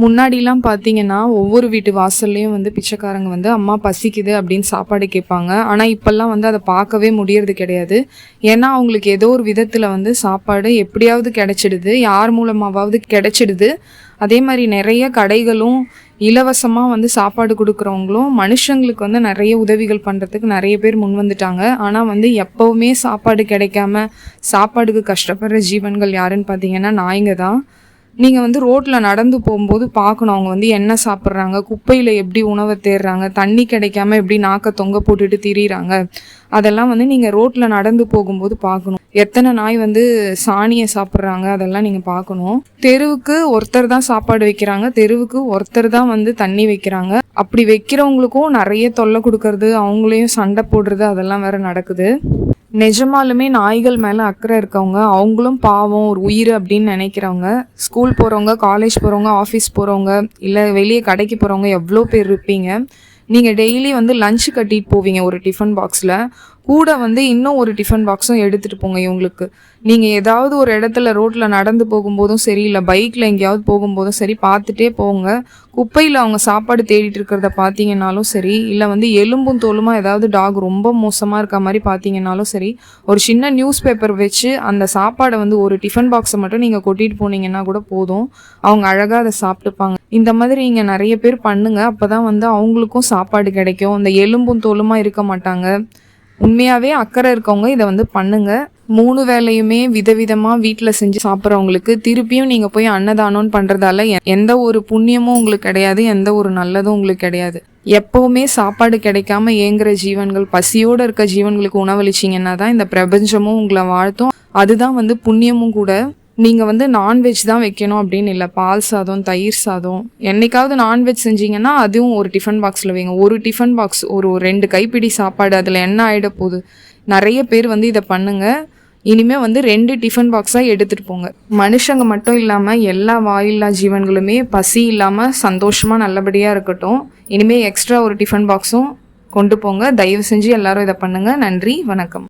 முன்னாடிலாம் பார்த்தீங்கன்னா, ஒவ்வொரு வீட்டு வாசல்லையும் வந்து பிச்சைக்காரங்க வந்து, "அம்மா பசிக்குது" அப்படின்னு சாப்பாடு கேட்பாங்க. ஆனா, இப்பல்லாம் வந்து அத பார்க்கவே முடியறது கிடையாது. ஏன்னா, அவங்களுக்கு ஏதோ ஒரு விதத்துல வந்து சாப்பாடு எப்படியாவது கிடைச்சிடுது. யார் மூலமாவாவது கிடைச்சிடுது. அதே மாரி நெறைய கடைகளும், இலவசமா வந்து சாப்பாடு குடுக்குறவங்களும், மனுஷங்களுக்கு வந்து நெறைய உதவிகள் பண்றதுக்கு நெறைய பேர் முன் வந்துட்டாங்க. ஆனா வந்து எப்பவுமே சாப்பாடு கிடைக்காம, சாப்பாடுக்கு கஷ்டப்படுற ஜீவன்கள் யாருன்னு பார்த்தீங்கன்னா, நாய்ங்க தான். நீங்க வந்து ரோட்ல நடந்து போகும்போது பார்க்கணும். அவங்க வந்து என்ன சாப்பிட்றாங்க, குப்பையில எப்படி உணவ தேடுறாங்க, தண்ணி கிடைக்காம எப்படி நாக்க தொங்க போட்டுட்டு திரியிறாங்க. அதெல்லாம் வந்து நீங்க ரோட்ல நடந்து போகும்போது பார்க்கணும். எத்தனை நாய் வந்து சாணிய சாப்பிட்றாங்க, அதெல்லாம் நீங்க பார்க்கணும். தெருவுக்கு ஒருத்தர் தான் சாப்பாடு வைக்கிறாங்க. தெருவுக்கு ஒருத்தர் தான் வந்து தண்ணி வைக்கிறாங்க. அப்படி வைக்கிறவங்களுக்கும் நெறைய தொல்லை குடுக்கறது, அவங்களையும் சண்டை போடுறது அதெல்லாம் வேற நடக்குது. நிஜமாலுமே நாய்கள் மேலே அக்கறை இருக்கவங்க, அவங்களும் பாவம் ஒரு உயிர் அப்படின்னு நினைக்கிறவங்க, ஸ்கூல் போகிறவங்க, காலேஜ் போகிறவங்க, ஆஃபீஸ் போகிறவங்க, இல்லை வெளியே கடைக்கு போகிறவங்க எவ்வளோ பேர் இருப்பீங்க. நீங்கள் டெய்லி வந்து லஞ்ச் கட்டிட்டு போவீங்க ஒரு டிஃபன் பாக்ஸில், கூட வந்து இன்னும் ஒரு டிஃபன் பாக்ஸும் எடுத்துகிட்டு போங்க இவங்களுக்கு. நீங்கள் ஏதாவது ஒரு இடத்துல ரோட்டில் நடந்து போகும்போதும் சரி, இல்லை பைக்கில் எங்கேயாவது போகும்போதும் சரி பார்த்துட்டே போங்க. குப்பையில் அவங்க சாப்பாடு தேடிட்டு இருக்கிறத பார்த்தீங்கன்னாலும் சரி, இல்லை வந்து எலும்பும் தோலுமா ஏதாவது டாக் ரொம்ப மோசமாக இருக்க மாதிரி பார்த்தீங்கன்னாலும் சரி, ஒரு சின்ன நியூஸ் பேப்பர் வச்சு அந்த சாப்பாடை வந்து ஒரு டிஃபன் பாக்ஸை மட்டும் நீங்கள் கொட்டிட்டு போனீங்கன்னா கூட போதும். அவங்க அழகாக அதை சாப்பிட்டுப்பாங்க. இந்த மாதிரி இங்கே நிறைய பேர் பண்ணுங்க. அப்போ தான் வந்து அவங்களுக்கும் சாப்பாடு கிடைக்கும். இந்த எலும்பும் தோலுமா இருக்க மாட்டாங்க. உண்மையாகவே அக்கறை இருக்கவங்க இதை வந்து பண்ணுங்க. 3 வேளையுமே விதவிதமாக வீட்டில் செஞ்சு சாப்பிட்றவங்களுக்கு திருப்பியும் நீங்கள் போய் அன்னதானம்னு பண்ணுறதால எந்த ஒரு புண்ணியமும் உங்களுக்கு கிடையாது, எந்த ஒரு நல்லதும் உங்களுக்கு கிடையாது. எப்போவுமே சாப்பாடு கிடைக்காம ஏங்குற ஜீவன்கள், பசியோடு இருக்க ஜீவன்களுக்கு உணவளிச்சிங்கன்னா தான் இந்த பிரபஞ்சமும் உங்களை வாழ்த்தும். அதுதான் வந்து புண்ணியமும் கூட. நீங்கள் வந்து நான்வெஜ் தான் வைக்கணும் அப்படின்னு இல்லை. பால் சாதம், தயிர் சாதம், என்னைக்காவது நான்வெஜ் செஞ்சீங்கன்னா அதுவும் ஒரு டிஃபன் பாக்ஸில் வைங்க. ஒரு டிஃபன் பாக்ஸ், ஒரு 2 கைப்பிடி சாப்பாடு, அதில் என்ன ஆகிட போகுது. நிறைய பேர் வந்து இதை பண்ணுங்க. இனிமேல் வந்து 2 டிஃபன் பாக்ஸாக எடுத்துகிட்டு போங்க. மனுஷங்க மட்டும் இல்லாமல் எல்லா வாயில்லா ஜீவன்களுமே பசி இல்லாமல் சந்தோஷமாக நல்லபடியாக இருக்கட்டும். இனிமேல் எக்ஸ்ட்ரா ஒரு டிஃபன் பாக்ஸும் கொண்டு போங்க. தயவு செஞ்சு எல்லாரும் இதை பண்ணுங்கள். நன்றி, வணக்கம்.